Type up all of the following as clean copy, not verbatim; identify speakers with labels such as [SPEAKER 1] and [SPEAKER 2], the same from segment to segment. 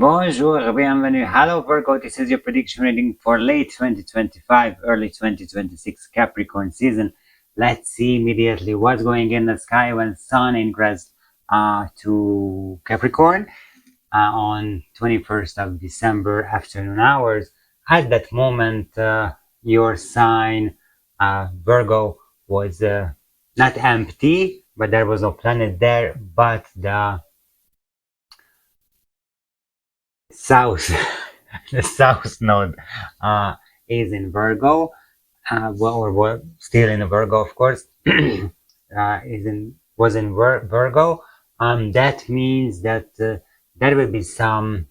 [SPEAKER 1] Bonjour, bienvenue. Hello Virgo, this is your prediction reading for late 2025, early 2026 Capricorn season. Let's see immediately what's going in the sky when Sun ingressed to Capricorn on 21st of December afternoon hours. At that moment, your sign Virgo was not empty, but there was no planet there, but the south the south node is in Virgo, well, still in Virgo, of course. Was in Virgo. That means that there will be some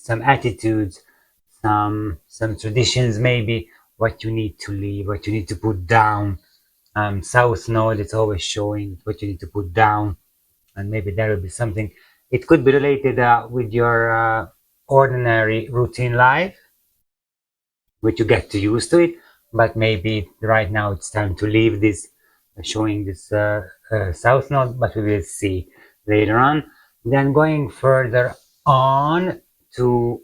[SPEAKER 1] attitudes, some traditions, maybe what you need to leave, what you need to put down. South node, it's always showing what you need to put down, and maybe there will be something. It could be related with your ordinary routine life, which you get to used to it, but maybe right now it's time to leave this, showing this south node, but we will see later on. Then going further on to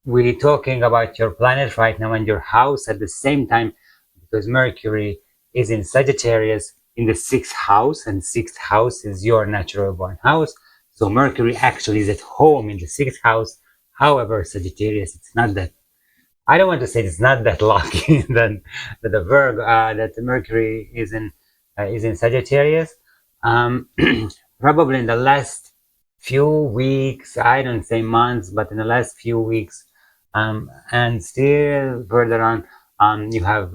[SPEAKER 1] really talking about your planet right now and your house at the same time, because Mercury is in Sagittarius in the 6th house, and 6th house is your natural born house. So Mercury actually is at home in the 6th house. However, Sagittarius, it's not that, I don't want to say it's not that lucky that the Virgo, that the Mercury is in Sagittarius. Probably in the last few weeks, I don't say months, but in the last few weeks, and still further on, you have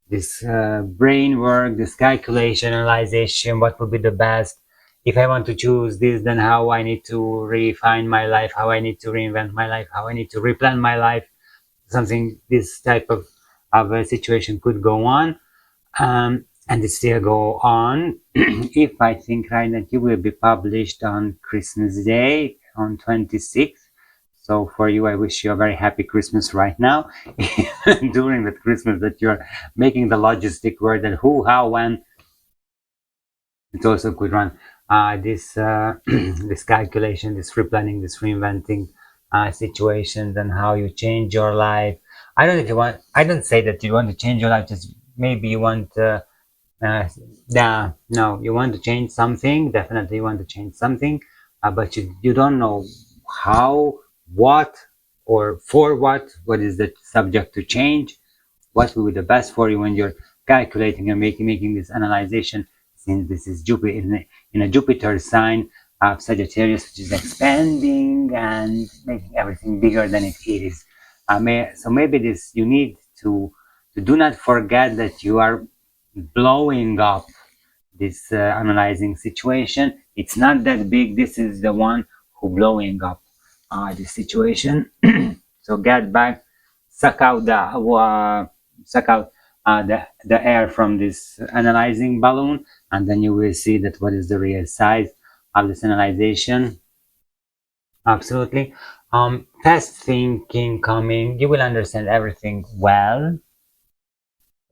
[SPEAKER 1] this brain work, this calculation, analyzation, what would be the best. If I want to choose this, then how I need to refine my life, how I need to reinvent my life, how I need to replan my life. Something, this type of a situation could go on, and it still go on. If I think right that you will be published on Christmas Day on 26th. So for you, I wish you a very happy Christmas right now. During that Christmas that you're making the logistic work, and who, how, when. It also could run this this calculation, this replanning, this reinventing situations, and how you change your life. I don't know if you want, I don't say that you want to change your life, just maybe you want no, you want to change something. Definitely you want to change something, but you don't know how, what, or for what is the subject to change, what will be the best for you when you're calculating and making this analyzation, since this is Jupiter in a Jupiter sign of Sagittarius, which is expanding and making everything bigger than it is. So maybe this, you need to do not forget that you are blowing up this analyzing situation. It's not that big. This is the one who blowing up this situation. So get back, suck out the air from this analyzing balloon, and then you will see that what is the real size of this analyzation. Absolutely. Fast thinking coming, you will understand everything well,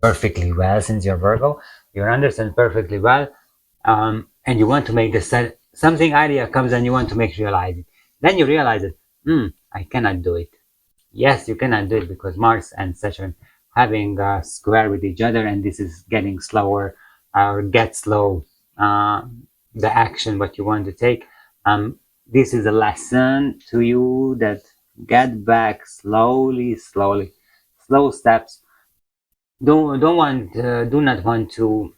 [SPEAKER 1] perfectly well, since you're Virgo. You understand perfectly well, and you want to make the something idea comes and you want to make realize it. Then you realize it, I cannot do it. Yes, you cannot do it because Mars and Saturn having a square with each other, and this is getting slower, or get slow, the action what you want to take. This is a lesson to you that get back slowly, slow steps. Do not want to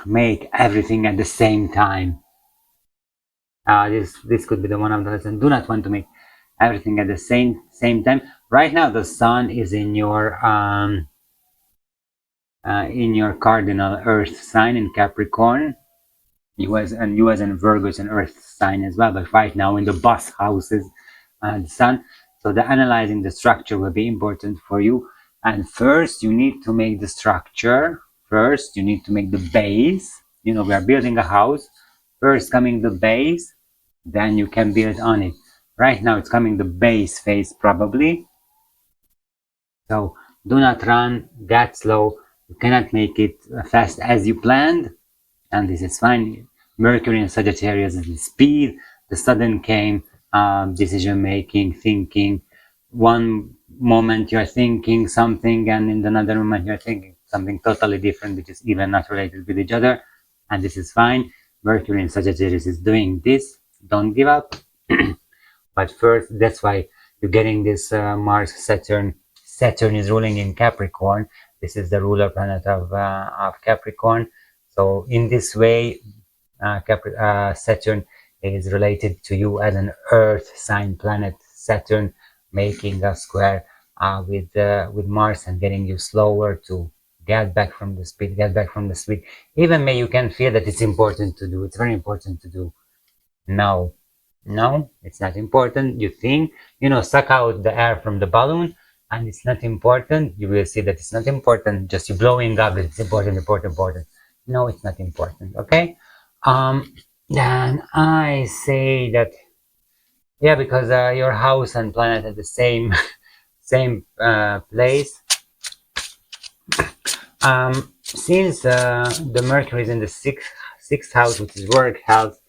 [SPEAKER 1] make everything at the same time. This could be the one of the lessons. Do not want to make everything at the same time. Right now, the Sun is in your cardinal Earth sign in Capricorn. You as in Virgo is an Earth sign as well, but right now in the boss houses, the Sun. So the analyzing the structure will be important for you. And first, you need to make the structure. First, you need to make the base. You know, we are building a house. First coming the base, then you can build on it. Right now, it's coming the base phase probably. So do not run, get slow. You cannot make it fast as you planned, and this is fine. Mercury in Sagittarius is the speed. The sudden came decision making, thinking. One moment you're thinking something, and in another moment you're thinking something totally different, which is even not related with each other, and this is fine. Mercury in Sagittarius is doing this. Don't give up. But first, that's why you're getting this Mars Saturn. Saturn is ruling in Capricorn. This is the ruler planet of Capricorn. So in this way, Saturn is related to you as an Earth sign planet. Saturn making a square with Mars and getting you slower to get back from the speed. Even may you can feel that it's important to do. It's very important to do. No, it's not important. You think, suck out the air from the balloon, and it's not important. You will see that it's not important. Just you blowing up. It's important. No, it's not important. Okay. Then I say that, yeah, because your house and planet are the same same place. Since the Mercury is in the sixth house, which is work, health,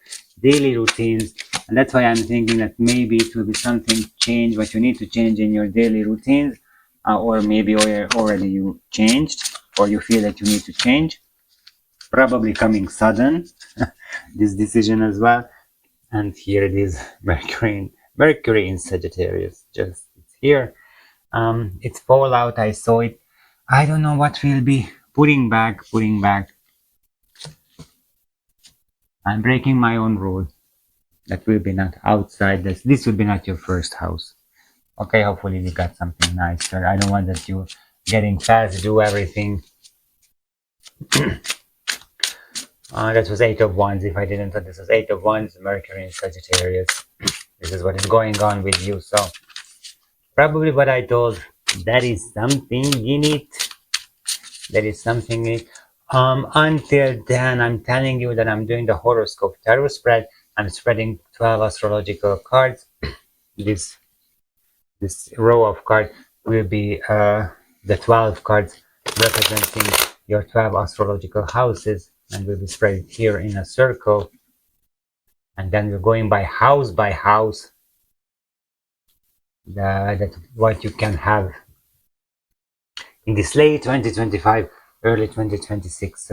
[SPEAKER 1] daily routines, and that's why I'm thinking that maybe it will be something change what you need to change in your daily routines, or maybe already you changed, or you feel that you need to change. Probably coming sudden, this decision as well. And here it is, Mercury in Sagittarius. Just it's here. It's fallout. I saw it. I don't know what will be putting back. I'm breaking my own rule. That will be not outside. This will be not your first house. Okay, hopefully we got something nicer. I don't want that you getting fast, do everything. That was 8 of Wands. If I didn't thought this was 8 of Wands, Mercury in Sagittarius. This is what is going on with you. So probably what I told, that is something in it. Until then, I'm telling you that I'm doing the horoscope tarot spread. I'm spreading 12 astrological cards. This row of cards will be the 12 cards representing your 12 astrological houses, and will be spread here in a circle. And then we're going by house, that what you can have in this late 2025, early 2026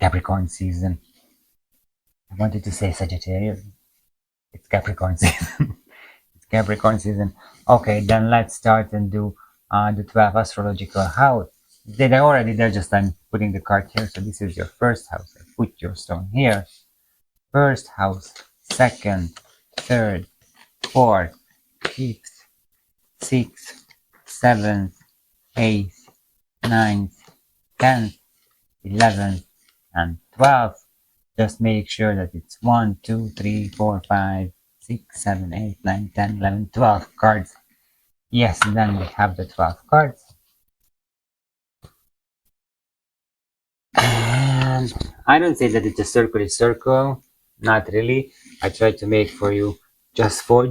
[SPEAKER 1] Capricorn season. I wanted to say Sagittarius. It's Capricorn season. It's Capricorn season. Okay, then let's start and do the 12 astrological house. They're already there, just I'm putting the card here. So this is your first house. Put your stone here. First house, second, third, fourth, fifth, sixth, seventh, eighth, ninth, 10th, 11th, and 12th. Just make sure that it's 1, 2, 3, 4, 5, 6, 7, 8, 9, 10, 11, 12 cards. Yes, then we have the 12 cards. And I don't say that it's a circle, not really. I try to make for you, just for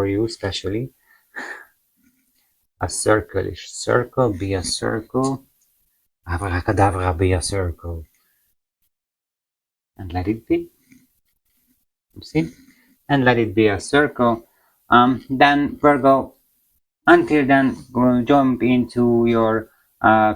[SPEAKER 1] you, especially a circle-ish circle. Be a circle. Abracadabra, be a circle, and let it be. You see, and let it be a circle. Then Virgo. Until then, we'll jump into your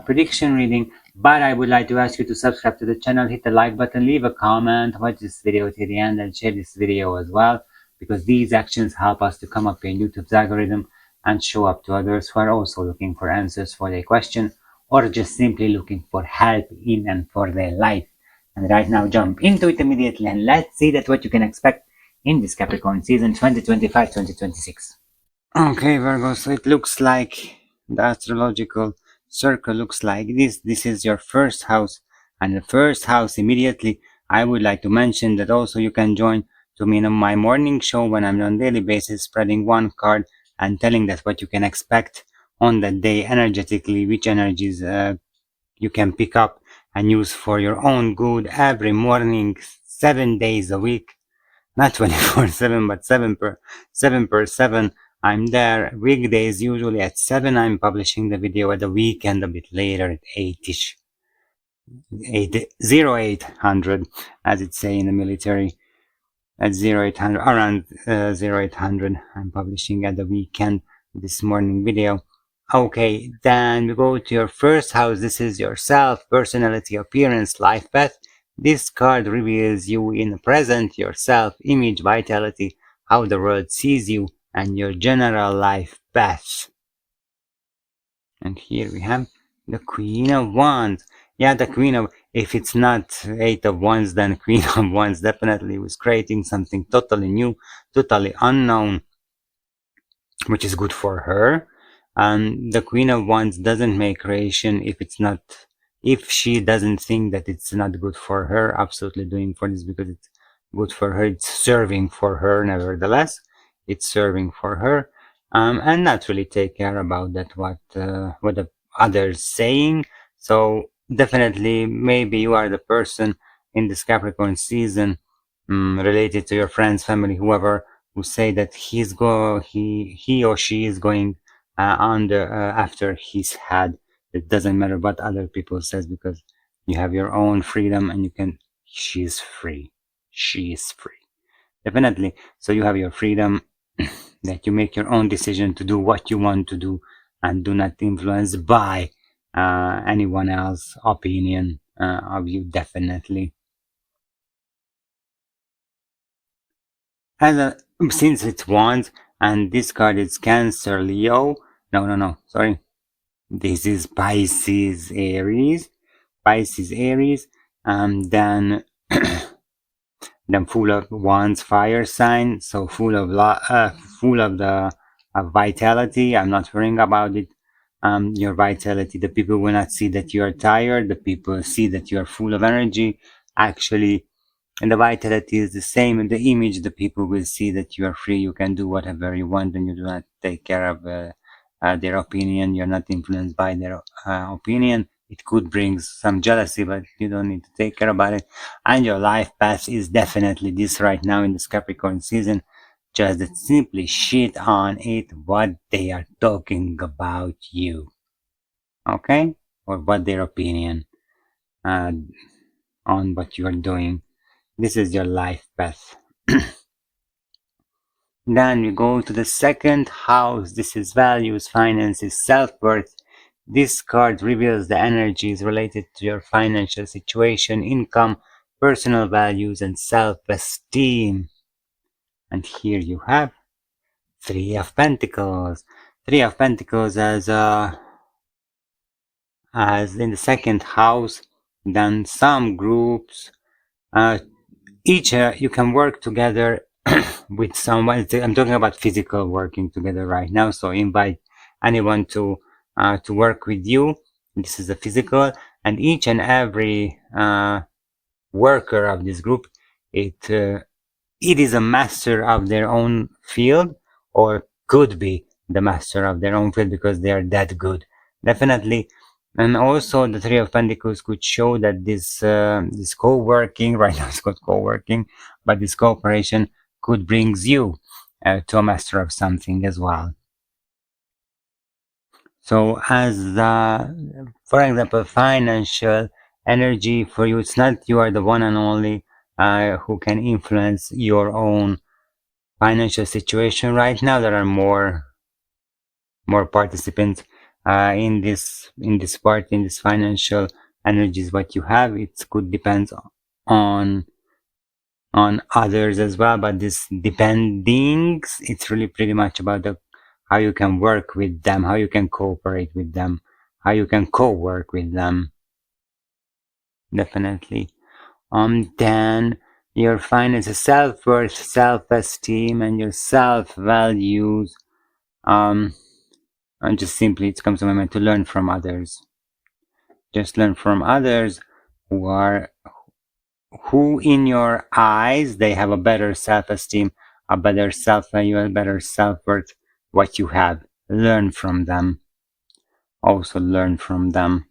[SPEAKER 1] prediction reading. But I would like to ask you to subscribe to the channel, hit the like button, leave a comment, watch this video till the end, and share this video as well, because these actions help us to come up in YouTube's algorithm and show up to others who are also looking for answers for their question, or just simply looking for help in and for their life. And right now, jump into it immediately, and let's see that what you can expect in this Capricorn season 2025-2026. Okay, Virgo, so it looks like the astrological circle looks like this. This is your first house, and the first house immediately. I would like to mention that also you can join to me in my morning show when I'm on daily basis spreading one card and telling that what you can expect on that day energetically, which energies you can pick up and use for your own good every morning, 7 days a week. Not 24/7, but 7 per 7. I'm there weekdays, usually at 7. I'm publishing the video at the weekend a bit later at 8ish. 0800, as it say in the military. at 0800, around 0800. I'm publishing at the weekend this morning video. Okay, then we go to your first house. This is yourself, personality, appearance, life path. This card reveals you in the present, yourself, image, vitality, how the world sees you, and your general life path. And here we have the Queen of Wands. Yeah, the Queen of, if it's not Eight of Wands, then Queen of Wands definitely was creating something totally new, totally unknown, which is good for her. The Queen of Wands doesn't make creation if she doesn't think that it's not good for her, absolutely doing for this because it's good for her, it's serving for her nevertheless, it's serving for her, and not really take care about that what the others saying. So definitely maybe you are the person in this Capricorn season, related to your friends, family, whoever, who say that he or she is going after his head. It doesn't matter what other people says because you have your own freedom and she's free. She is free. Definitely. So you have your freedom that you make your own decision to do what you want to do and do not influence by anyone else's opinion of you, definitely. And since it's Wands, and this card is Cancer, Leo. No, sorry. This is Pisces, Aries. Pisces, Aries. Then full of Wands, fire sign. So full of the vitality. I'm not worrying about it. Your vitality. The people will not see that you are tired. The people see that you are full of energy. Actually, and the vitality is the same in the image. The people will see that you are free, you can do whatever you want, and you do not take care of their opinion. You're not influenced by their opinion. It could bring some jealousy, but you don't need to take care about it. And your life path is definitely this right now in this Capricorn season. Just that simply shit on it what they are talking about you. Okay? Or what their opinion on what you are doing. This is your life path. Then we go to the second house. This is values, finances, self-worth. This card reveals the energies related to your financial situation, income, personal values, and self-esteem. And here you have Three of Pentacles. Three of Pentacles as in the second house. Then some groups, each you can work together with someone. I'm talking about physical working together right now, so invite anyone to work with you. This is a physical, and each and every worker of this group, it is a master of their own field, or could be the master of their own field because they are that good, definitely. And also the Three of Pentacles could show that this co-working, right now it's called co-working, but this cooperation could brings you to a master of something as well. So as for example, financial energy for you, it's not you are the one and only who can influence your own financial situation right now. There are more participants in this part, in this financial energies what you have. It could depend on others as well, but this dependings, it's really pretty much about how you can work with them, how you can cooperate with them, how you can co-work with them, definitely. Then your finances, self-worth, self-esteem, and your self-values, and just simply it comes to my mind to learn from others. Just learn from others who in your eyes they have a better self-esteem, a better self-value, a better self-worth. What you have, learn from them. Also learn from them.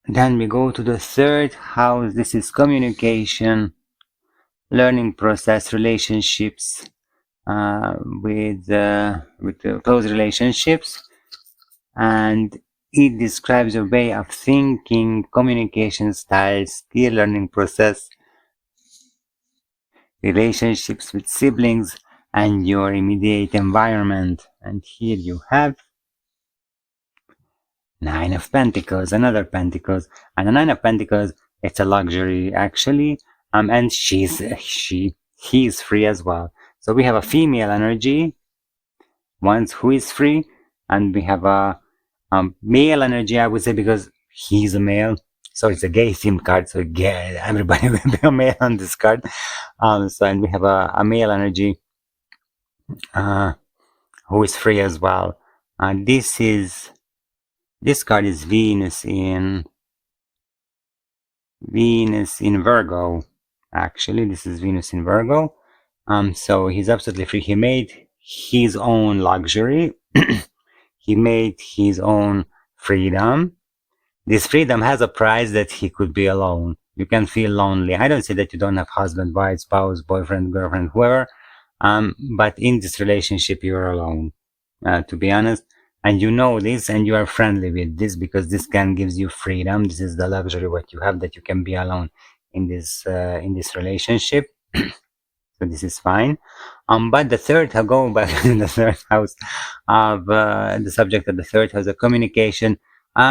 [SPEAKER 1] Then we go to the third house. This is communication, learning process, relationships, with close relationships, and it describes your way of thinking, communication styles, skill, learning process, relationships with siblings, and your immediate environment. And here you have Nine of Pentacles, another Pentacles, and the Nine of Pentacles, it's a luxury actually, and he's free as well. So we have a female energy, once who is free, and we have a male energy, I would say, because he's a male. So it's a gay themed card, so everybody will be a male on this card. And we have a male energy who is free as well. This card is Venus in Virgo. Actually, this is Venus in Virgo. So he's absolutely free. He made his own luxury. He made his own freedom. This freedom has a price, that he could be alone. You can feel lonely. I don't say that you don't have husband, wife, spouse, boyfriend, girlfriend, whoever. But in this relationship, you're alone, to be honest. And you know this, and you are friendly with this, because this can gives you freedom. This is the luxury what you have, that you can be alone in this relationship. So this is fine. But the third, going back to the third house of the subject of the third house of communication,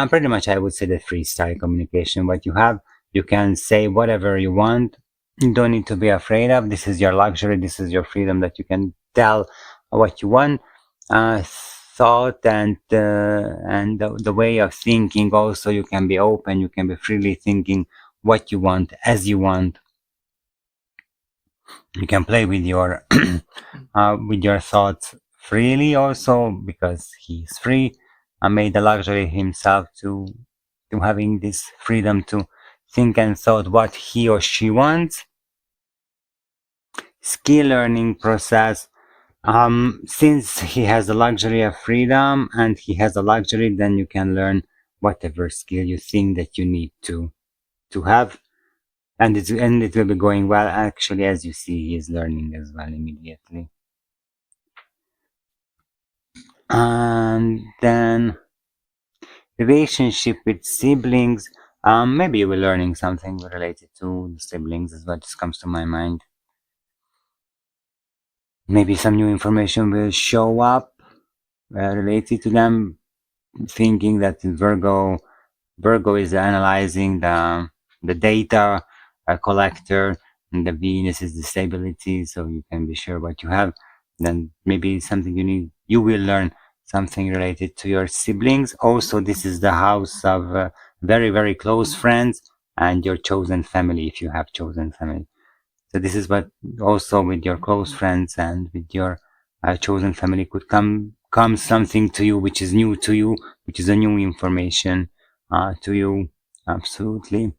[SPEAKER 1] pretty much I would say the freestyle communication. What you have, you can say whatever you want. You don't need to be afraid of. This is your luxury. This is your freedom, that you can tell what you want. Thought and the way of thinking also, you can be open. You can be freely thinking what you want, as you want. You can play with your thoughts freely also, because he's free and made the luxury himself to having this freedom to think and thought what he or she wants. Skill learning process. Since he has the luxury of freedom and he has a luxury, then you can learn whatever skill you think that you need to have. And it will be going well. Actually, as you see, he is learning as well immediately. And then relationship with siblings. Maybe you will learning something related to siblings, is what just comes to my mind. Maybe some new information will show up related to them. Thinking that Virgo is analyzing the data collector, and the Venus is the stability, so you can be sure what you have. Then maybe something you will learn something related to your siblings. Also, this is the house of very, very close friends and your chosen family, if you have chosen family. So this is what also with your close friends and with your chosen family could come something to you which is new to you, which is a new information to you. Absolutely.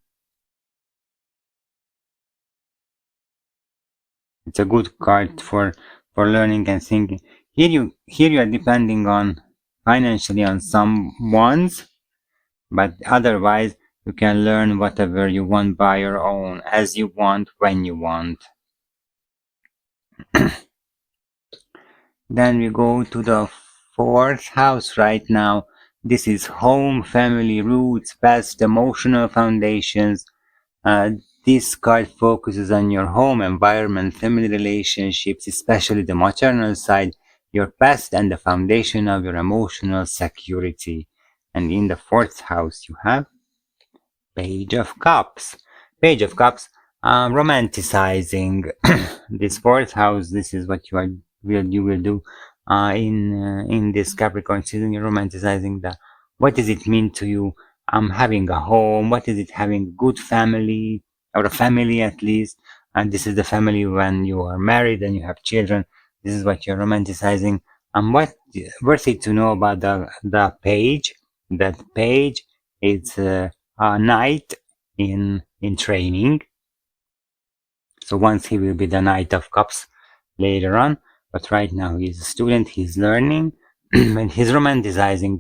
[SPEAKER 1] It's a good card for learning and thinking. Here you are depending on financially on someone's, but otherwise you can learn whatever you want by your own, as you want, when you want. Then we go to the fourth house right now. This is home, family, roots, past, emotional foundations. This card focuses on your home, environment, family relationships, especially the maternal side, your past, and the foundation of your emotional security. And in the fourth house, you have Page of Cups. Page of Cups, romanticizing. This fourth house, this is what you will do in this Capricorn season. You're romanticizing what does it mean to you having a home, what is it having a good family, or a family at least. And this is the family when you are married and you have children. This is what you're romanticizing. What worth it to know about the page? That page is a knight in training. So once he will be the Knight of Cups later on, but right now he's a student, he's learning, and he's romanticizing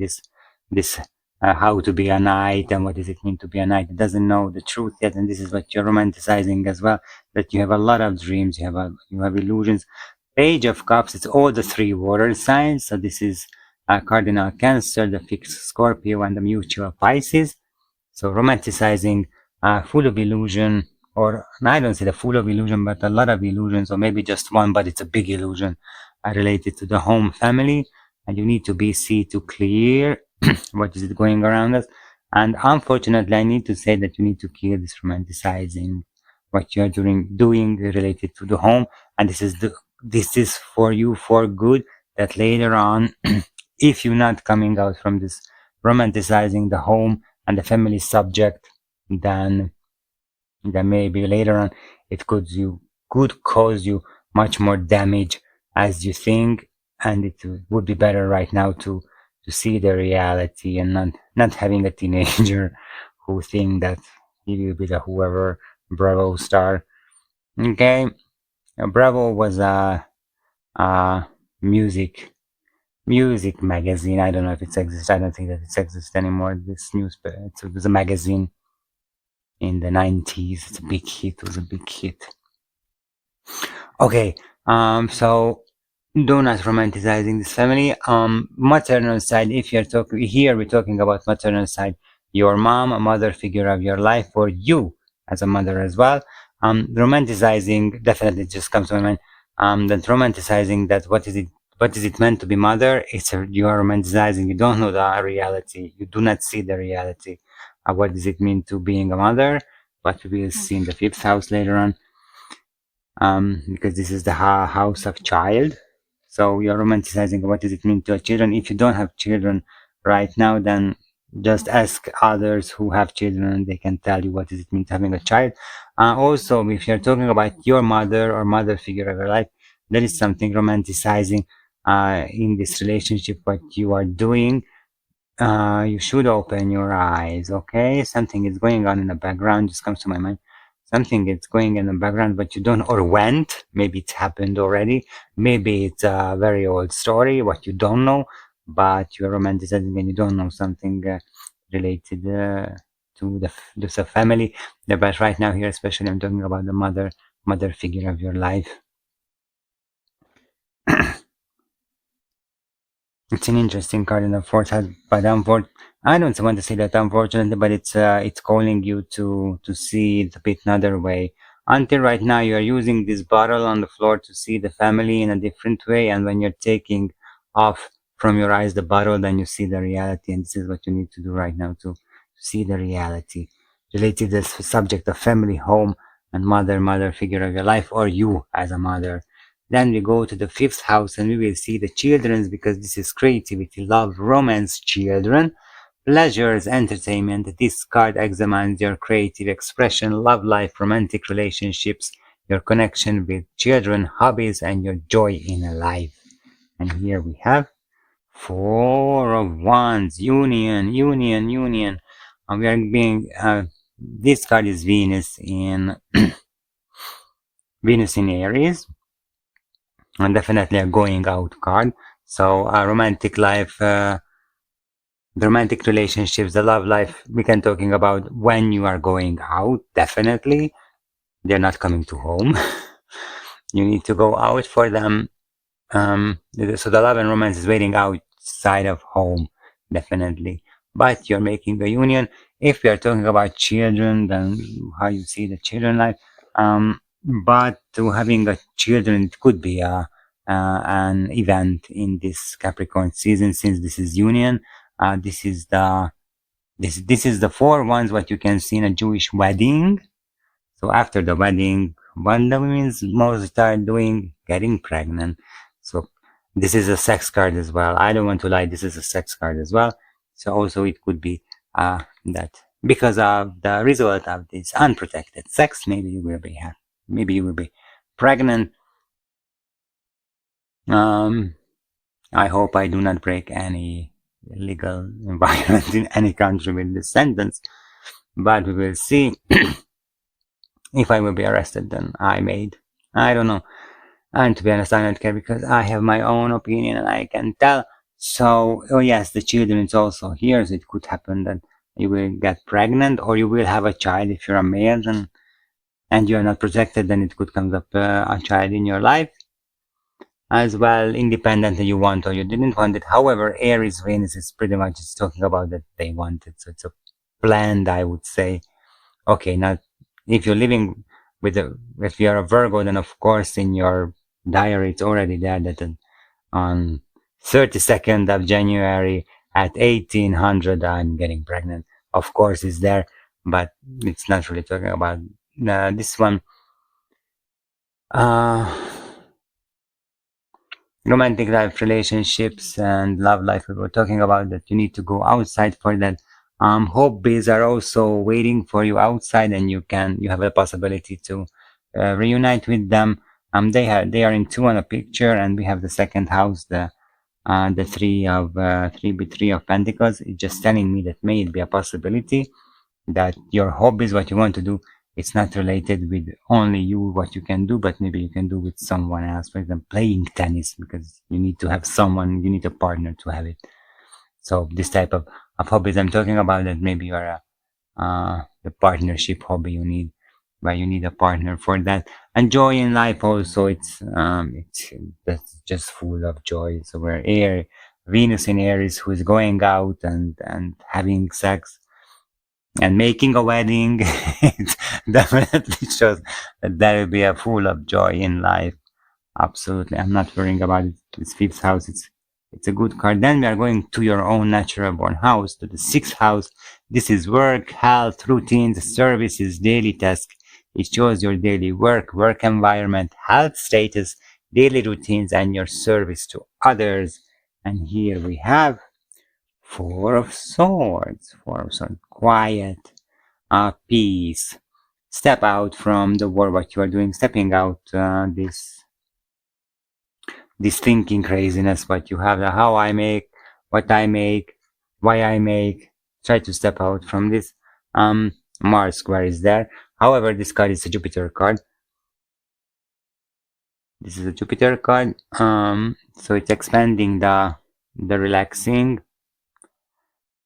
[SPEAKER 1] this how to be a knight and what does it mean to be a knight. He doesn't know the truth yet, and this is what you're romanticizing as well, that you have a lot of dreams, you have illusions. Page of Cups, it's all the three water signs. So this is Cardinal Cancer, the fixed Scorpio, and the mutual Pisces. So romanticizing, full of illusion, or I don't say the full of illusion, but a lot of illusions, or maybe just one, but it's a big illusion related to the home family, and you need to see to clear what is it going around us. And unfortunately, I need to say that you need to kill this romanticizing what you are doing related to the home, and this is for you for good. That later on, if you're not coming out from this romanticizing the home and the family subject, then maybe later on it could cause you much more damage as you think, and it would be better right now to see the reality and not having a teenager who think that he will be the whoever Bravo star. Okay, Bravo was a music magazine. I don't know if it exists. I don't think that it exists anymore. This newspaper, it was a magazine in the 90s. It's a big hit. It was a big hit. Okay, so do not romanticizing this family. Maternal side, if you're talking here, we're talking about maternal side, your mom, a mother figure of your life, or you as a mother as well. Romanticizing definitely just comes to my mind. That romanticizing that what is it meant to be mother? You are romanticizing. You don't know the reality. You do not see the reality. What does it mean to being a mother? What we will see in the 5th house later on. Because this is the house of child, so you're romanticizing what does it mean to have children. If you don't have children right now, then just ask others who have children and they can tell you what does it mean to having a child. Also, if you're talking about your mother or mother figure of your life, there is something romanticizing in this relationship. What you are doing, you should open your eyes. Okay, something is going on in the background, just comes to my mind. Something is going in the background, but you don't, or went. Maybe it's happened already. Maybe it's a very old story, what you don't know, but you're romanticizing and you don't know something related to the family. But right now here, especially, I'm talking about the mother figure of your life. It's an interesting card in the 4th house, but I don't want to say that unfortunately, but it's calling you to see it a bit another way. Until right now, you are using this bottle on the floor to see the family in a different way, and when you're taking off from your eyes the bottle, then you see the reality, and this is what you need to do right now to see the reality related to the subject of family, home, and mother figure of your life, or you as a mother. Then we go to the 5th house and we will see the children's, because this is creativity, love, romance, children, pleasures, entertainment. This card examines your creative expression, love life, romantic relationships, your connection with children, hobbies, and your joy in life. And here we have 4 of Wands, union. And we are being, this card is Venus in Venus in Aries. And definitely a going out card. So a romantic life, the romantic relationships, the love life, we can talking about when you are going out. Definitely they're not coming to home. You need to go out for them. So the love and romance is waiting outside of home, definitely. But you're making the union. If we are talking about children, then how you see the children life. But to having a children, it could be an event in this Capricorn season, since this is union. This is the 4 ones what you can see in a Jewish wedding. So after the wedding, what the women's most start doing, getting pregnant. So this is a sex card as well. I don't want to lie, this is a sex card as well. So also it could be that because of the result of this unprotected sex, maybe you will be happy. Maybe you will be pregnant. I hope I do not break any legal environment in any country with this sentence, but we will see. If I will be arrested, then I don't know. And to be honest, I don't care, because I have my own opinion and I can tell. So, oh yes, the children is also here, so it could happen that you will get pregnant, or you will have a child if you're a male, and you're not protected, then it could come up a child in your life as well, independently you want or you didn't want it. However, Aries Venus is pretty much talking about that they want it, so it's a planned, I would say. Okay, not If you're living with if you're a Virgo, then of course in your diary it's already there that on 32nd of January at 1800 I'm getting pregnant. Of course it's there, but it's not really talking about this one. Romantic life, relationships, and love life. We were talking about that you need to go outside for that. Hobbies are also waiting for you outside, and you have a possibility to reunite with them. They are in two on a picture, and we have the second house, the three of Pentacles. It's just telling me that may it be a possibility that your hobbies, what you want to do, it's not related with only you, what you can do, but maybe you can do with someone else. For example, playing tennis, because you need to have someone, you need a partner to have it. So this type of hobbies I'm talking about, that maybe you are the partnership hobby you need, where you need a partner for that. And joy in life also, it's that's just full of joy. So where Venus in Aries, who is going out and having sex and making a wedding, it definitely shows that there will be a full of joy in life. Absolutely, I'm not worrying about it. This fifth house, it's a good card. Then we are going to your own natural born house, to the sixth house. This is work, health, routines, services, daily tasks. It shows your daily work environment, health status, daily routines, and your service to others. And here we have Four of Swords. Quiet, peace. Step out from the war, what you are doing, stepping out this thinking craziness, what you have, how I make, what I make, why I make. Try to step out from this. Mars square is there. However, this card is a Jupiter card. This is a Jupiter card. So it's expanding the relaxing.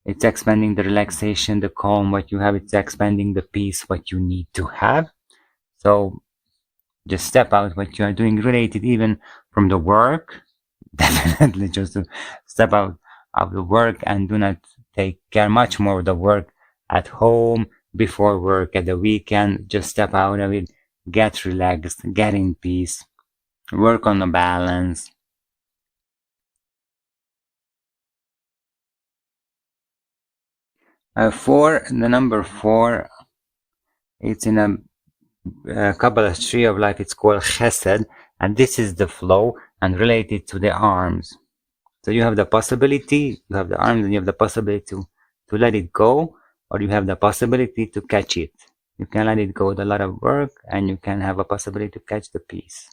[SPEAKER 1] It's expanding the relaxation, the calm, what you have. It's expanding the peace, what you need to have. So just step out what you are doing related even from the work. Definitely just to step out of the work and do not take care much more of the work at home, before work, at the weekend. Just step out of it, get relaxed, get in peace, work on the balance. The number 4, it's in a Kabbalah tree of life. It's called Chesed, and this is the flow and related to the arms. So you have the possibility, you have the arms, and you have the possibility to let it go, or you have the possibility to catch it. You can let it go with a lot of work, and you can have a possibility to catch the piece.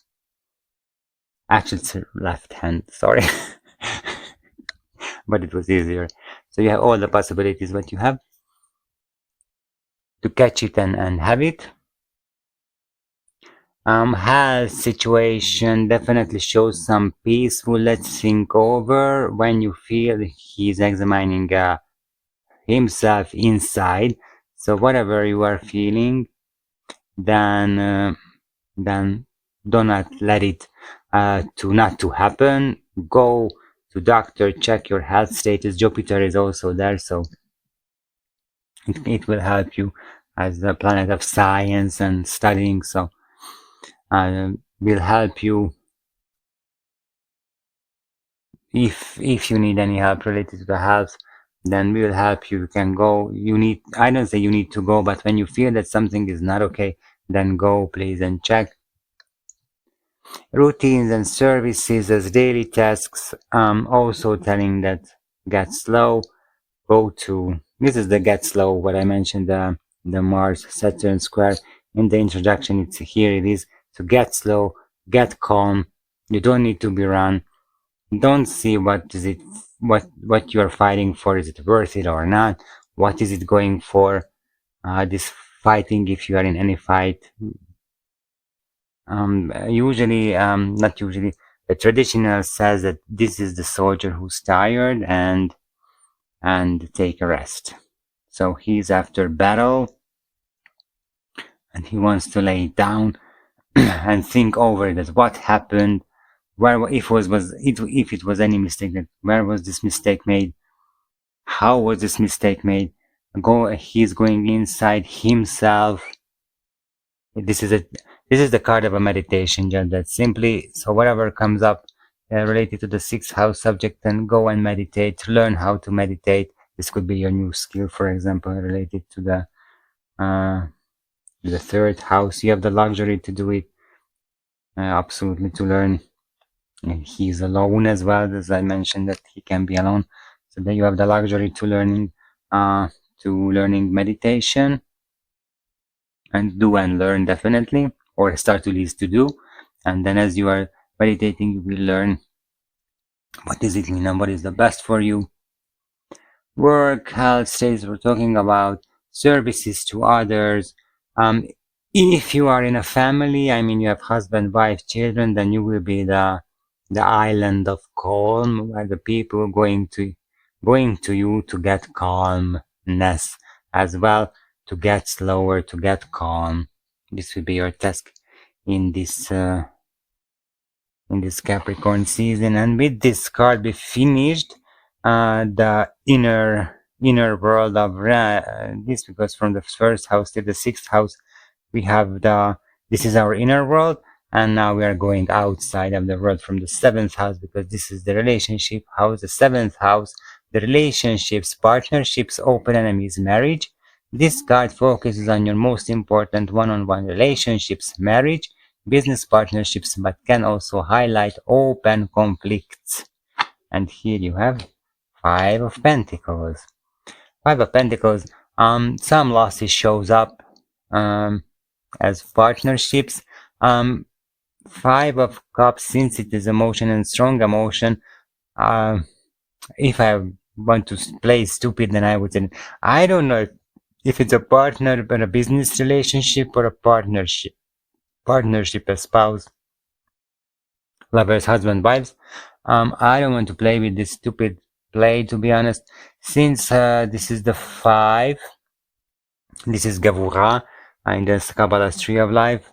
[SPEAKER 1] Actually, it's left hand, sorry. But it was easier. So you have all the possibilities what you have to catch it and have it. Health situation definitely shows some peaceful. Let's think over when you feel he's examining himself inside. So whatever you are feeling, then do not let it to happen. Go to doctor, check your health status. Jupiter is also there, so it will help you as the planet of science and studying. So will help you if you need any help related to the health. Then we will help you. You can go. I don't say you need to go, but when you feel that something is not okay, then go please and check. Routines and services as daily tasks. Also telling that get slow. Go to, this is the get slow, what I mentioned, the Mars Saturn square in the introduction. It's here it is. So get slow, get calm. You don't need to be run. Don't see what you are fighting for. Is it worth it or not? What is it going for? This fighting, if you are in any fight, usually, not usually, the traditional says that this is the soldier who's tired and take a rest. So he's after battle and he wants to lay down and think over that what happened, where if it was any mistake, that where was this mistake made, how was this mistake made. He's going inside himself This is the card of a meditation, just that simply. So whatever comes up related to the sixth house subject, then go and meditate, learn how to meditate. This could be your new skill, for example, related to the third house. You have the luxury to do it, absolutely, to learn. And he's alone as well, as I mentioned that he can be alone. So then you have the luxury to learning meditation, and do and learn definitely, or start to least to do. And then as you are meditating, you will learn what does it mean and what is the best for you. Work, health, stays, we're talking about services to others. If you are in a family, I mean you have husband, wife, children, then you will be the island of calm, where the people going to you to get calmness as well, to get slower, to get calm. This will be your task in this Capricorn season. And with this card, we finished the inner world of this, because from the first house to the sixth house we have this is our inner world, and now we are going outside of the world from the seventh house, because this is the relationship house, the seventh house, the relationships, partnerships, open enemies, marriage. This card focuses on your most important one-on-one relationships, marriage, business partnerships, but can also highlight open conflicts. And here you have Five of Pentacles. Five of Pentacles, some losses shows up as partnerships. Five of Cups, since it is emotion and strong emotion, if I want to play stupid, then I would say, I don't know if it's a partner, but a business relationship or a partnership, a spouse, lovers, husband, wives. I don't want to play with this stupid play, to be honest, since this is the five. This is Gavura in the Kabbalah's tree of life.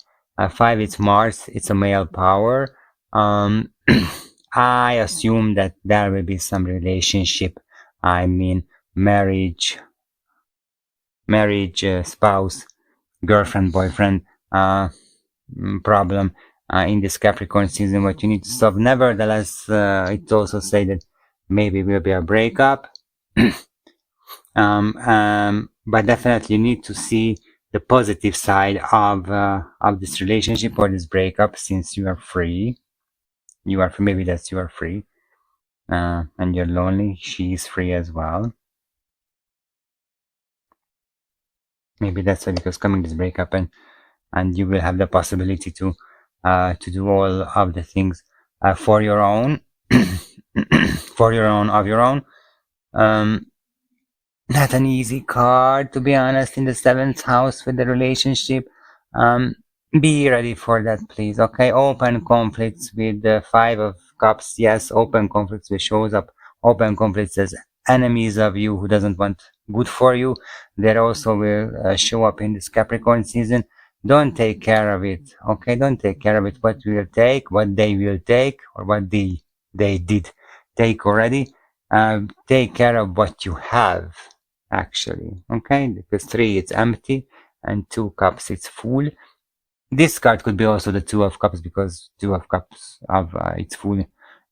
[SPEAKER 1] Five, it's Mars. It's a male power. I assume that there will be some relationship. I mean, marriage, spouse, girlfriend, boyfriend problem in this Capricorn season. What you need to solve. Nevertheless, it also say that maybe will be a breakup. But definitely you need to see the positive side of this relationship or this breakup, since you are free. Maybe that's you are free, and you're lonely. She is free as well. Maybe that's why, because coming this breakup, and you will have the possibility to do all of the things for your own, for your own, of your own. Not an easy card, to be honest, in the seventh house with the relationship. Be ready for that, please. Okay, open conflicts with the Five of Cups. Yes, open conflicts, which shows up open conflicts as enemies of you who doesn't want good for you. They also will show up in this Capricorn season. Don't take care of it. Okay, don't take care of it. What they will take, or what they did take already. Take care of what you have, actually. Okay, because three, it's empty, and two cups, it's full. This card could be also the Two of Cups, because Two of Cups of it's full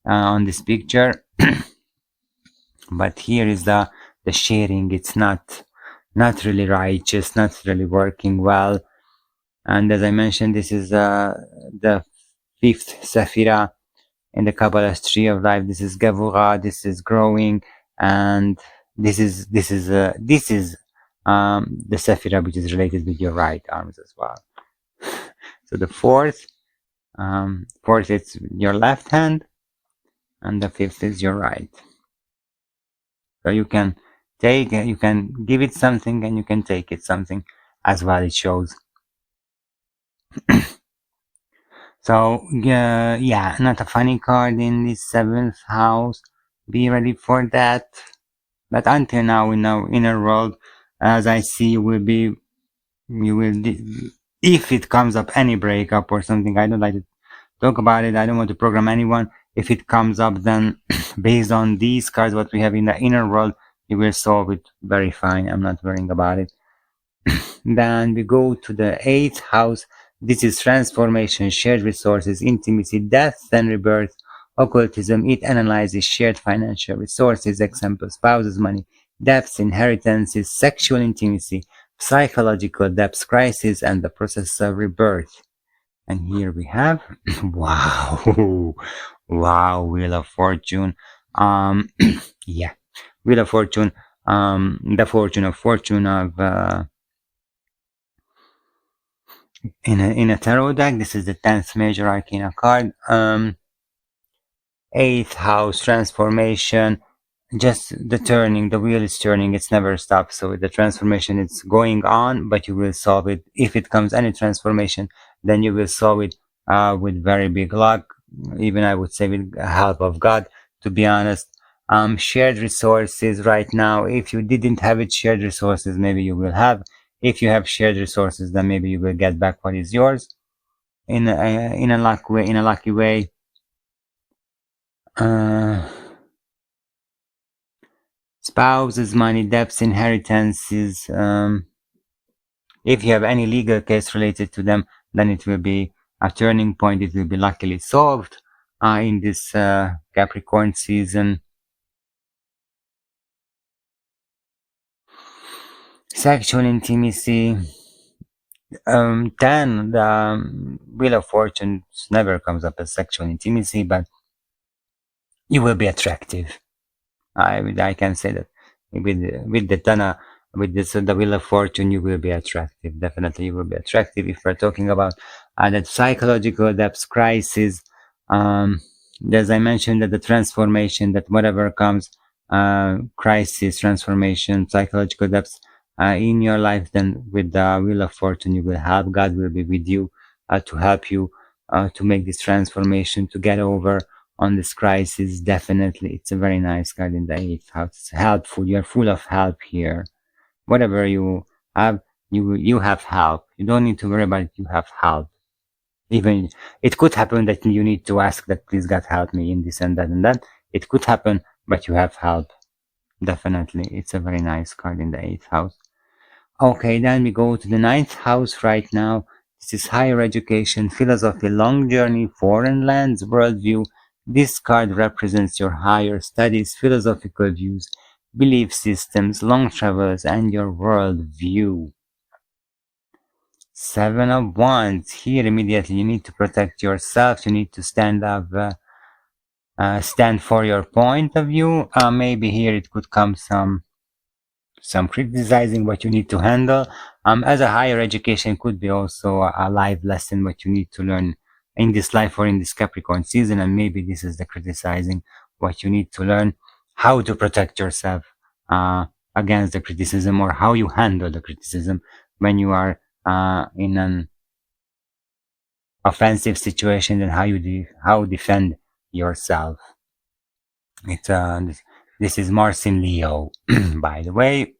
[SPEAKER 1] on this picture. But here is the sharing. It's not really righteous, not really working well. And as I mentioned, this is the fifth Sephira in the Kabbalah's tree of life. This is Gavura. This is growing, and this is the Sephira which is related with your right arms as well. So the fourth, it's your left hand, and the fifth is your right. So you can give it something, and you can take it something as well, it shows. So yeah, not a funny card in this seventh house. Be ready for that. But until now, in our inner world, as I see, if it comes up any breakup or something, I don't like to talk about it. I don't want to program anyone. If it comes up, then based on these cards, what we have in the inner world, you will solve it very fine. I'm not worrying about it. Then we go to the eighth house. This is transformation, shared resources, intimacy, death and rebirth, occultism. It analyzes shared financial resources, example, spouses, money, debts, inheritances, sexual intimacy, psychological depths, crisis, and the process of rebirth. And here we have, wow, wow, Wheel of Fortune. Yeah, Wheel of Fortune. The fortune of in a tarot deck. This is the 10th major arcana card. 8th house transformation. Just the turning, the wheel is turning, it's never stops. So the transformation is going on, but you will solve it. If it comes any transformation, then you will solve it with very big luck, even I would say with the help of God, to be honest. Shared resources right now, if you didn't have it, shared resources, maybe you will have. If you have shared resources, then maybe you will get back what is yours in a lucky way. Spouses, money, debts, inheritances. If you have any legal case related to them, then it will be a turning point. It will be luckily solved in this Capricorn season. Sexual intimacy. 10, the Wheel of Fortune never comes up as sexual intimacy, but you will be attractive. I can say that with the Tana, with this the Wheel of Fortune, you will be attractive. Definitely, you will be attractive. If we're talking about that psychological depth crisis, um, as I mentioned, that the transformation, that whatever comes, crisis, transformation, psychological depths in your life, then with the Wheel of Fortune, you will help. God will be with you to help you to make this transformation, to get over on this crisis. Definitely, it's a very nice card in the 8th house. It's helpful. You're full of help here. Whatever you have, you have help. You don't need to worry about it. You have help. Even it could happen that you need to ask that, please God help me in this and that and that. It could happen, but you have help. Definitely, it's a very nice card in the 8th house. Okay, then we go to the 9th house right now. This is higher education, philosophy, long journey, foreign lands, worldview. This card represents your higher studies, philosophical views, belief systems, long travels, and your worldview. 7 of Wands. Here immediately you need to protect yourself. You need to stand up, stand for your point of view. Maybe here it could come some criticizing what you need to handle. As a higher education could be also a life lesson what you need to learn in this life or in this Capricorn season, and maybe this is the criticizing what you need to learn, how to protect yourself against the criticism, or how you handle the criticism when you are in an offensive situation, and how defend yourself. It's this is Mars in Leo, by the way.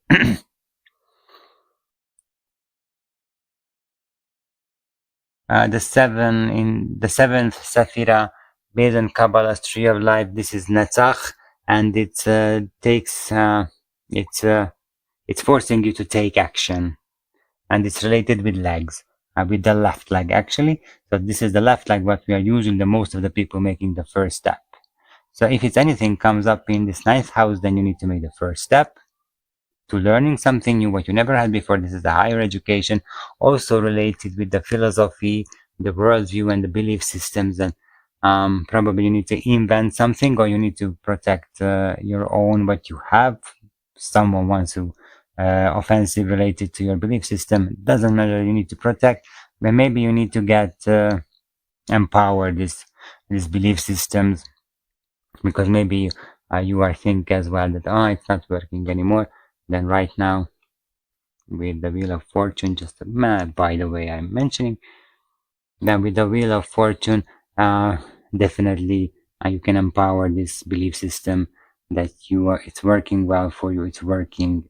[SPEAKER 1] The seventh Sephira, based on Kabbalah's tree of life. This is Netzach, and it takes it's forcing you to take action, and it's related with legs, with the left leg actually. So this is the left leg what we are using the most of the people making the first step. So if it's anything comes up in this ninth house, then you need to make the first step to learning something new, what you never had before. This is the higher education, also related with the philosophy, the worldview, and the belief systems. And probably you need to invent something, or you need to protect your own what you have. Someone wants to offensive related to your belief system. Doesn't matter. You need to protect, but maybe you need to get empower these belief systems, because maybe you are thinking as well that it's not working anymore. Then right now with the Wheel of Fortune, just a map, by the way, I'm mentioning that with the Wheel of Fortune, definitely you can empower this belief system that it's working well for you, it's working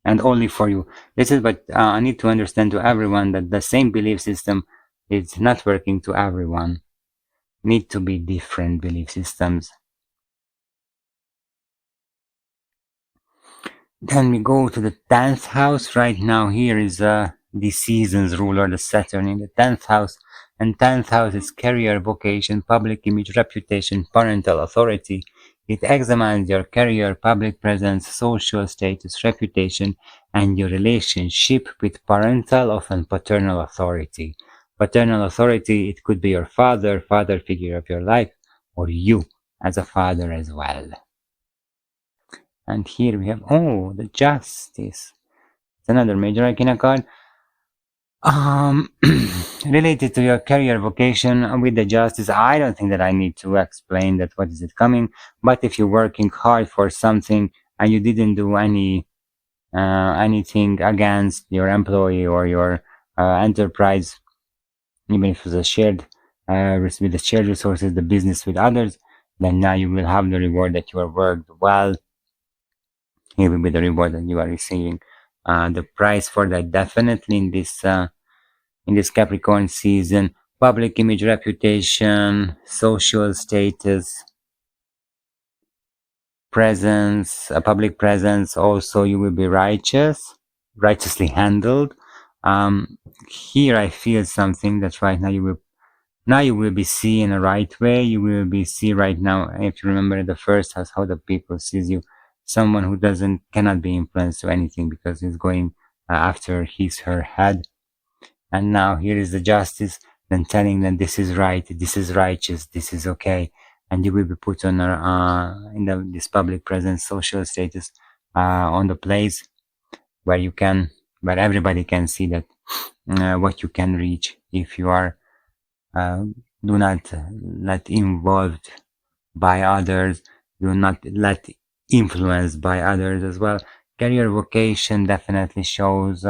[SPEAKER 1] and only for you. This is what I need to understand to everyone, that the same belief system is not working to everyone. Need to be different belief systems. Then we go to the 10th house right now. Here is the season's ruler, the Saturn, in the 10th house. And 10th house is career, vocation, public image, reputation, parental authority. It examines your career, public presence, social status, reputation, and your relationship with parental, often paternal authority. Paternal authority, it could be your father, father figure of your life, or you as a father as well. And here we have, oh, the Justice. It's another major arcana card. Related to your career vocation with the Justice, I don't think that I need to explain that what is it coming, but if you're working hard for something and you didn't do anything against your employee or your enterprise, even if it's a shared with the shared resources, the business with others, then now you will have the reward that you have worked well. Here will be the reward that you are receiving. The price for that definitely in this Capricorn season: public image, reputation, social status, presence, a public presence. Also, you will be righteously handled. Here I feel something that right now you will be seen the right way. You will be seen right now. If you remember the first house, how the people sees you, someone who cannot be influenced to anything because he's going after her head. And now here is the Justice, then telling them this is right, this is righteous, this is okay, and you will be put on this public presence, social status, on the place where everybody can see that what you can reach if you are do not let involved by others, do not let influenced by others as well. Career vocation definitely shows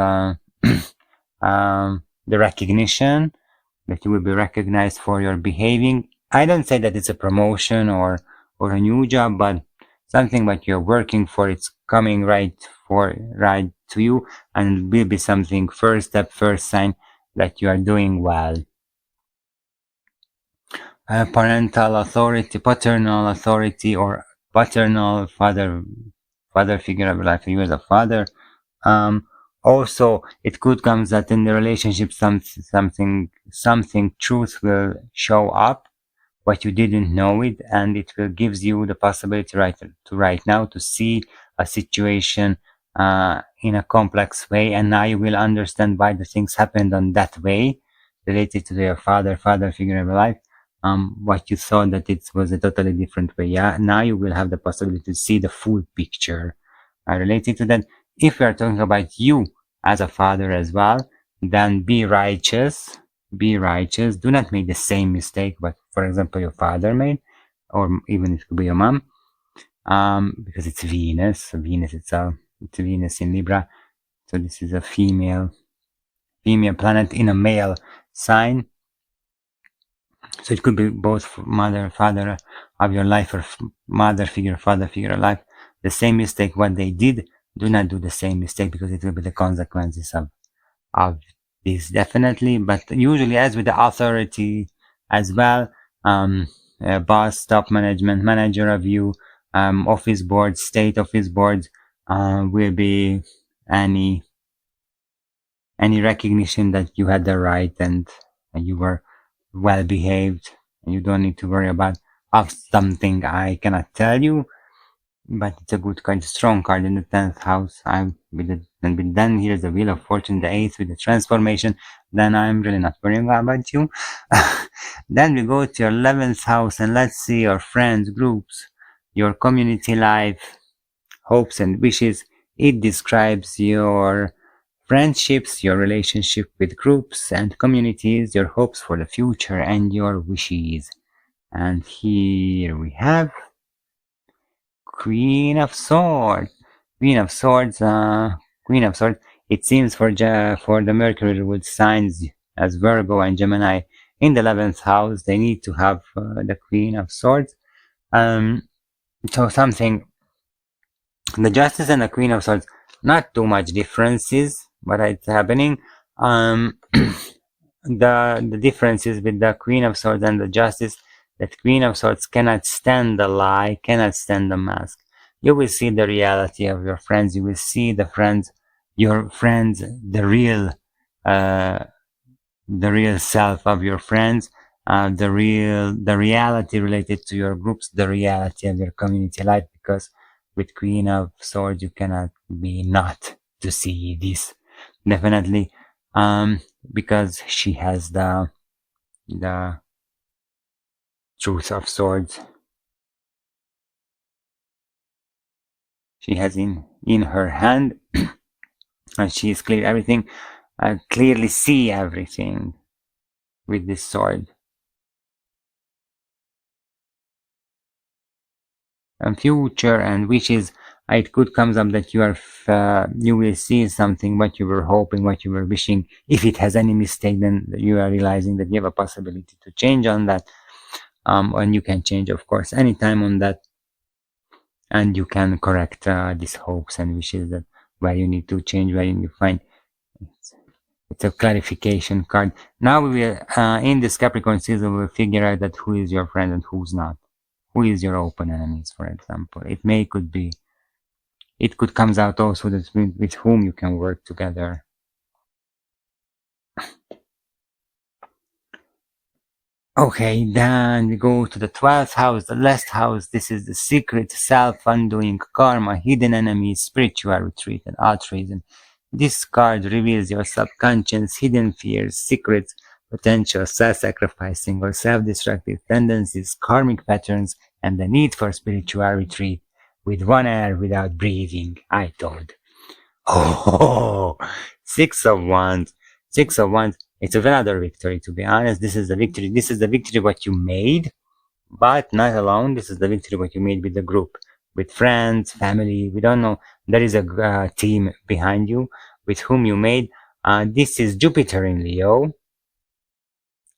[SPEAKER 1] the recognition, that you will be recognized for your behaving. I don't say that it's a promotion or a new job, but something that you're working for, it's coming right to you, and it will be something, first step, first sign that you are doing well. Paternal authority, or paternal father figure of life, you as a father. Also, it could come that in the relationship something truth will show up, but you didn't know it, and it will gives you the possibility right now to see a situation in a complex way, and now you will understand why the things happened on that way, related to your father figure of life. What you thought that it was a totally different way. Yeah, now you will have the possibility to see the full picture related to that. If we are talking about you as a father as well, then be righteous. Be righteous. Do not make the same mistake, but for example, your father made, or even it could be your mom, because it's Venus. Venus itself, it's Venus in Libra. So this is a female planet in a male sign. So it could be both mother, father of your life, or mother figure, father figure of life. The same mistake what they did, do not do the same mistake, because it will be the consequences of this, definitely. But usually, as with the authority as well, boss, top management, manager of you, office boards, state office boards, will be any recognition that you had the right, and you were well behaved, and you don't need to worry about something I cannot tell you. But it's a good card, strong card in the 10th house. Then here's the Wheel of Fortune, the 8th with the transformation. Then I'm really not worrying about you. Then we go to your 11th house, and let's see your friends, groups, your community life, hopes and wishes. It describes your friendships, your relationship with groups and communities, your hopes for the future, and your wishes. And here we have Queen of Swords. Queen of Swords. It seems for the Mercury with signs as Virgo and Gemini in the 11th house, they need to have the Queen of Swords. So something, the Justice and the Queen of Swords, not too much differences, but it's happening. The differences with the Queen of Swords and the Justice, that Queen of Swords cannot stand the lie, cannot stand the mask. You will see the reality of your friends. You will see your friends, the real the real self of your friends, the reality related to your groups, the reality of your community life, because with Queen of Swords you cannot be not to see this, definitely, because she has the truth of swords. She has in her hand, and she is clear everything. I clearly see everything with this sword. And future and wishes, it could come up that you will see something, what you were hoping, what you were wishing. If it has any mistake, then you are realizing that you have a possibility to change on that, and you can change, of course, anytime on that, and you can correct these hopes and wishes that where you need to change, where you need to find. It's a clarification card. Now we will, in this Capricorn season, we'll figure out that who is your friend and who's not. Who is your open enemies, for example. It could comes out also that with whom you can work together. Okay, then we go to the 12th house, the last house. This is the secret, self-undoing, karma, hidden enemies, spiritual retreat, and altruism. This card reveals your subconscious, hidden fears, secrets, potential self-sacrificing or self-destructive tendencies, karmic patterns, and the need for spiritual retreat. With one air without breathing, I told. Oh, Six of Wands. Six of Wands. It's another victory, to be honest. This is the victory. This is the victory what you made, but not alone. This is the victory what you made with the group, with friends, family. We don't know. There is a team behind you with whom you made. This is Jupiter in Leo.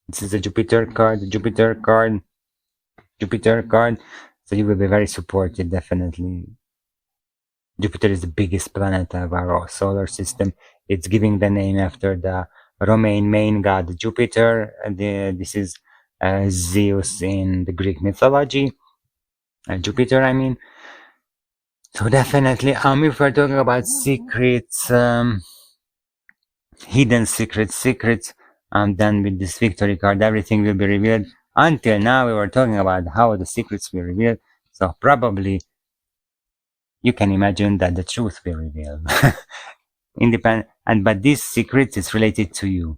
[SPEAKER 1] This is the Jupiter card. Jupiter card. Jupiter card. So you will be very supported, definitely. Jupiter is the biggest planet of our solar system. It's giving the name after the Roman main god Jupiter. This is Zeus in the Greek mythology. Jupiter, I mean. So definitely, if we're talking about secrets, hidden secrets, then with this victory card, everything will be revealed. Until now, we were talking about how the secrets will reveal. So probably you can imagine that the truth will reveal. Independent, but this secret is related to you.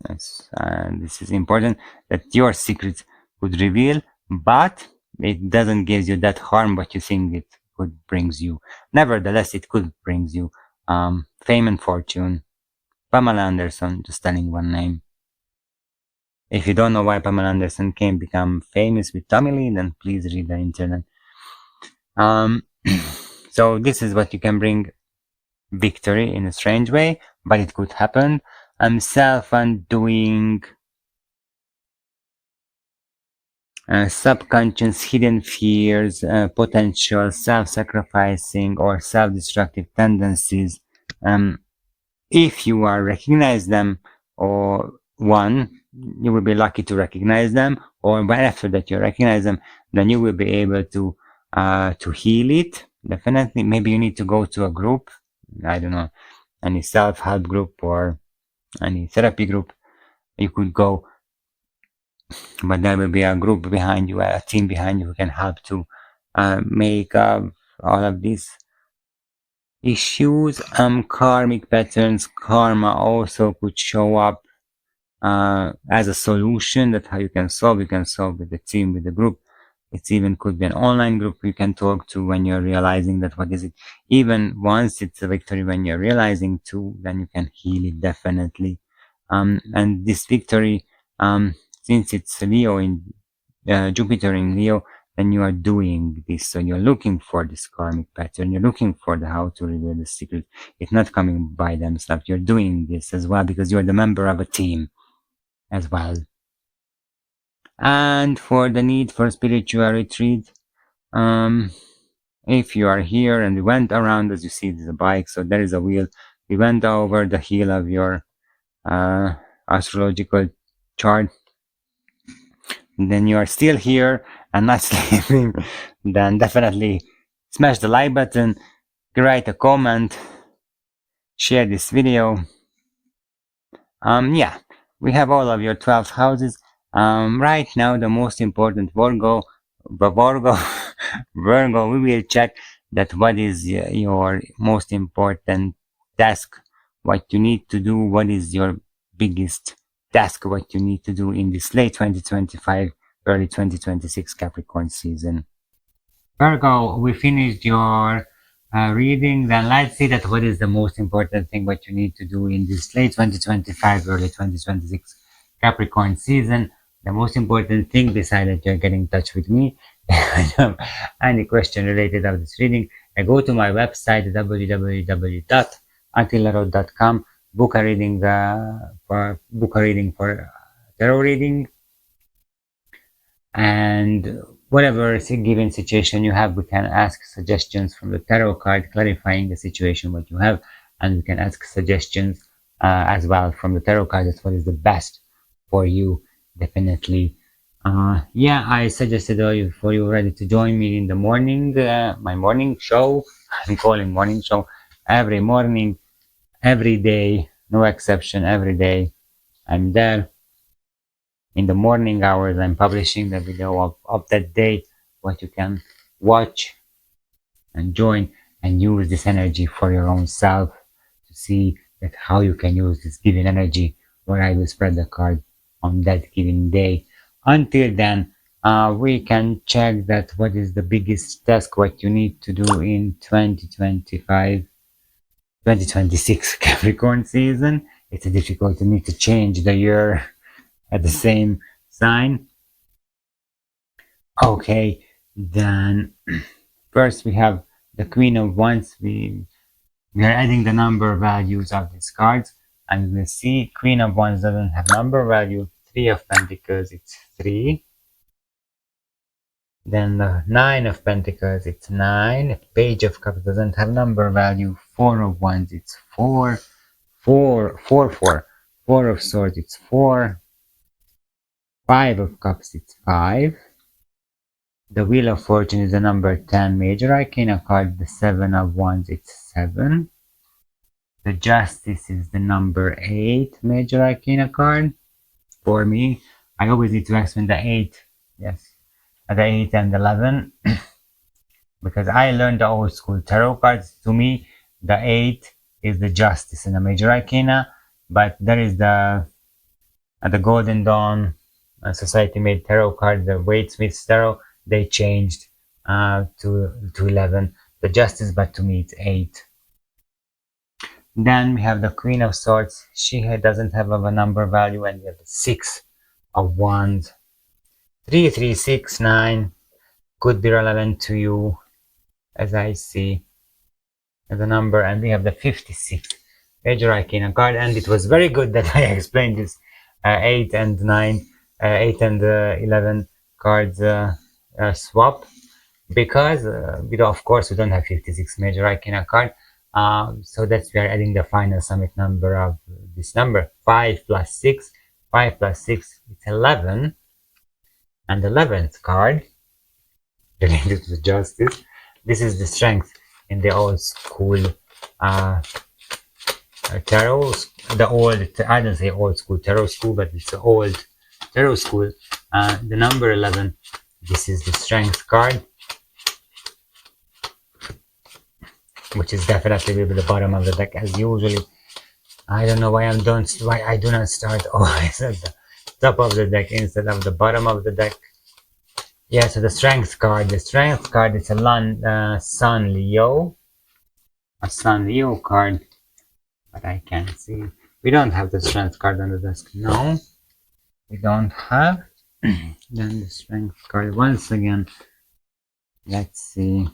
[SPEAKER 1] Yes, and this is important that your secret could reveal, but it doesn't give you that harm what you think it could brings you. Nevertheless, it could brings you fame and fortune. Pamela Anderson, just telling one name. If you don't know why Pamela Anderson can become famous with Tommy Lee, then please read the internet. So this is what you can bring victory in a strange way, but it could happen. Self-undoing, subconscious hidden fears, potential self-sacrificing or self-destructive tendencies. If you are recognize them, or one, you will be lucky to recognize them, or right after that you recognize them, then you will be able to heal it. Definitely, maybe you need to go to a group. I don't know, any self-help group or any therapy group. You could go, but there will be a group behind you, a team behind you who can help to make all of these issues. Karmic patterns, karma also could show up as a solution. That how you can solve with the team, with the group. It even could be an online group you can talk to when you're realizing that what is it. Even once it's a victory, when you're realizing too, then you can heal it definitely. And this victory, since it's Leo in Jupiter in Leo, then you are doing this. So you're looking for this karmic pattern. You're looking for the how to reveal the secret. It's not coming by themselves. You're doing this as well because you're the member of a team as well. And for the need for spiritual retreat, if you are here and we went around, as you see, there's a bike, so there is a wheel. We went over the heel of your astrological chart, and then you are still here and not sleeping, then definitely smash the like button, write a comment, share this video, Yeah, we have all of your 12 houses. Right now, the most important Virgo, Virgo, we will check that what is your most important task, what you need to do, what is your biggest task, what you need to do in this late 2025, early 2026 Capricorn season. Virgo, we finished your reading. Then let's see that what is the most important thing what you need to do in this late 2025, early 2026 Capricorn season. The most important thing, besides that you're getting in touch with me, any question related to this reading, I go to my website www.atilaro.com, book a reading for tarot reading, and whatever given situation you have, we can ask suggestions from the tarot card clarifying the situation what you have, and we can ask suggestions as well from the tarot card. That's what is the best for you, definitely. Yeah, I suggested for you ready to join me in the morning, my morning show. I'm calling morning show every morning, every day, no exception, every day I'm there. In the morning hours, I'm publishing the video of that day, what you can watch and join and use this energy for your own self to see that how you can use this given energy, where I will spread the card on that given day. Until then, we can check that what is the biggest task what you need to do in 2025 2026 Capricorn season. It's difficult to need to change the year at the same sign. Okay, then first we have the Queen of Wands. We are adding the number values of these cards, and we'll see Queen of Wands doesn't have number value. Three of Pentacles, it's 3. Then the Nine of Pentacles, it's 9. Page of Cups doesn't have number value. Four of Wands, it's 4. 4, 4, 4. Four of Swords, it's 4. Five of Cups, it's 5. The Wheel of Fortune is the number 10 major arcana card. The Seven of Wands, it's 7. The Justice is the number 8 major arcana card. For me, I always need to explain the 8. Yes, the 8 and 11. Because I learned the old school tarot cards. To me, the 8 is the Justice in the major arcana. But there is the Golden Dawn Society made tarot card, the Waite-Smith tarot. They changed to 11, the Justice, but to me it's 8. Then we have the Queen of Swords. She doesn't have a number value, and we have the 6 of Wands. 3, 3, 6, 9 could be relevant to you, as I see as a number. And we have the 56 major arcana card, and it was very good that I explained this 8 and 9, 8 and 11 cards swap, because of course we don't have 56 major arcana card, so that's we are adding the final summit number of this number, 5 plus 6. 5 plus 6, it's 11, and the 11th card related to Justice. This is the Strength in the old school tarot. The old, I don't say old school tarot school, but it's the old tarot school. The number 11. This is the Strength card, which is definitely will be the bottom of the deck as usually. I don't know why I do not start always at the top of the deck instead of the bottom of the deck. Yeah, so the Strength card. The Strength card is a Sun Leo. A Sun Leo card, but I can't see. We don't have the Strength card on the desk. No, we don't have. Then the Strength card once again. Let's see.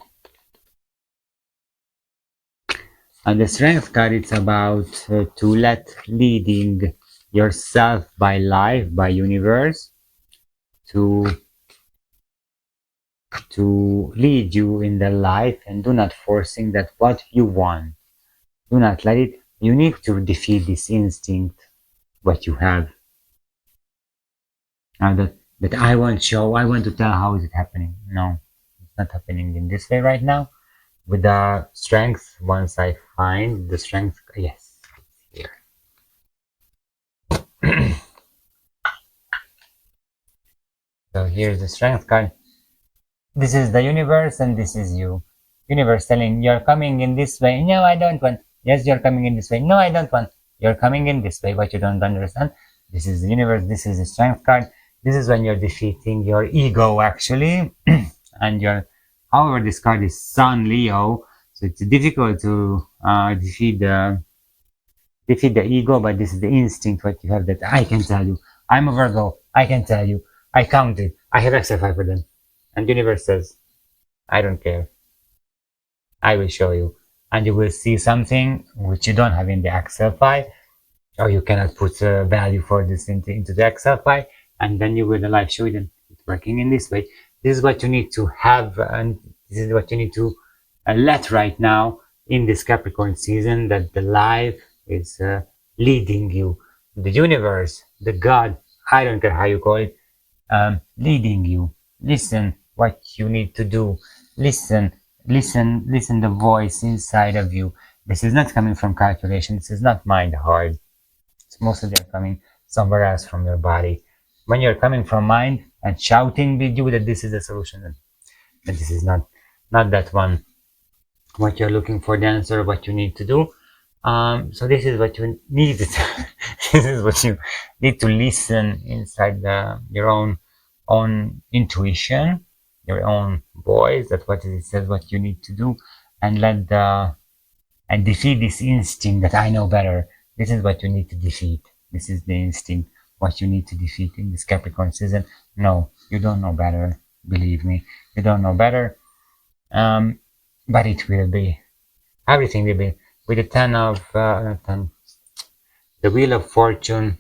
[SPEAKER 1] And the Strength card, it's about to leading yourself by life, by universe, to lead you in the life, and do not forcing that what you want. Do not let it. You need to defeat this instinct what you have. Now that I want to tell how is it happening. No, it's not happening in this way right now. With the Strength, once I find the Strength, yes, it's here. So here's the strength card. This is the universe and this is you. Universe telling you're coming in this way. No, I don't want. Yes, you're coming in this way. No, I don't want. You're coming in this way, but you don't understand. This is the universe. This is the strength card. This is when you're defeating your ego, actually. And however, this card is Sun Leo. So it's difficult to defeat the ego, but this is the instinct what you have that I can tell you. I'm a Virgo. I can tell you. I counted. I have extra 5 for them. And the universe says, I don't care. I will show you. And you will see something which you don't have in the Excel file, or you cannot put a value for this into the Excel file, and then you will live show them it's working in this way. This is what you need to have, and this is what you need to let right now in this Capricorn season, that the life is leading you. The universe, the God, I don't care how you call it, leading you. Listen what you need to do. Listen the voice inside of you. This is not coming from calculation. This is not mind hard. It's mostly they're coming somewhere else from your body. When you're coming from mind and shouting with you that this is the solution, then this is not that one what you're looking for, the answer, what you need to do. So this is what you need. This is what you need to listen inside your own intuition, your own voice. That's what it says what you need to do, and and defeat this instinct that I know better. This is what you need to defeat. This is the instinct what you need to defeat in this Capricorn season. No, you don't know better. Believe me, you don't know better. But it will be. Everything will be. With the 10 of the Wheel of Fortune,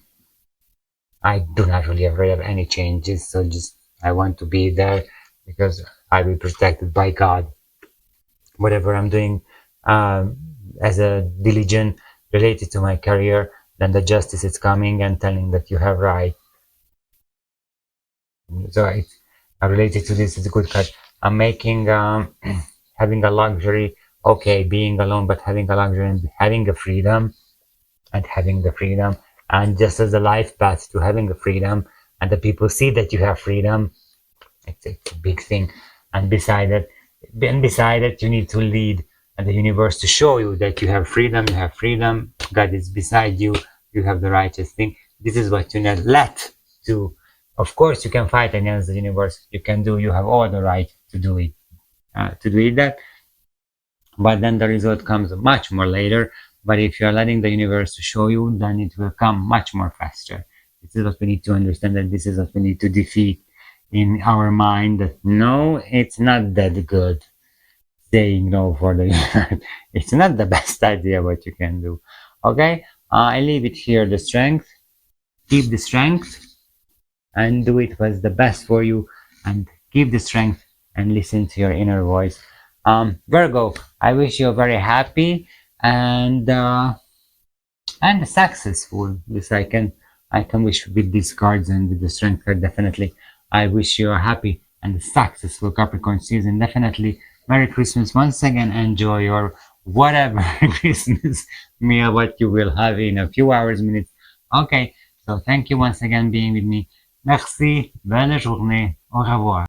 [SPEAKER 1] I do not really ever have any changes. So just I want to be there because I will be protected by God. Whatever I'm doing as a diligent related to my career, then the justice is coming and telling that you have right. So related to this is a good card. I'm making having a luxury, okay, being alone, but having a luxury and having a freedom, and just as a life path to having a freedom, and the people see that you have freedom, it's a big thing. And beside that, you need to lead the universe to show you that you have freedom. God is beside you. You have the righteous thing. This is what you need let do. Of course, you can fight against the universe. You have all the right to do it. But then the result comes much more later. But if you are letting the universe to show you, then it will come much more faster. This is what we need to understand, that this is what we need to defeat in our mind, that no, it's not that good. Saying no for the universe. It's not the best idea what you can do. Okay, I leave it here. The strength, keep the strength and do it what's the best for you, and keep the strength and listen to your inner voice. Virgo, I wish you a very happy and successful. This I can wish with these cards and with the strength card. Definitely, I wish you a happy and successful Capricorn season. Definitely, Merry Christmas once again. Enjoy your whatever Christmas meal what you will have in a few hours, minutes. Okay, so thank you once again being with me. Merci, bonne journée, au revoir.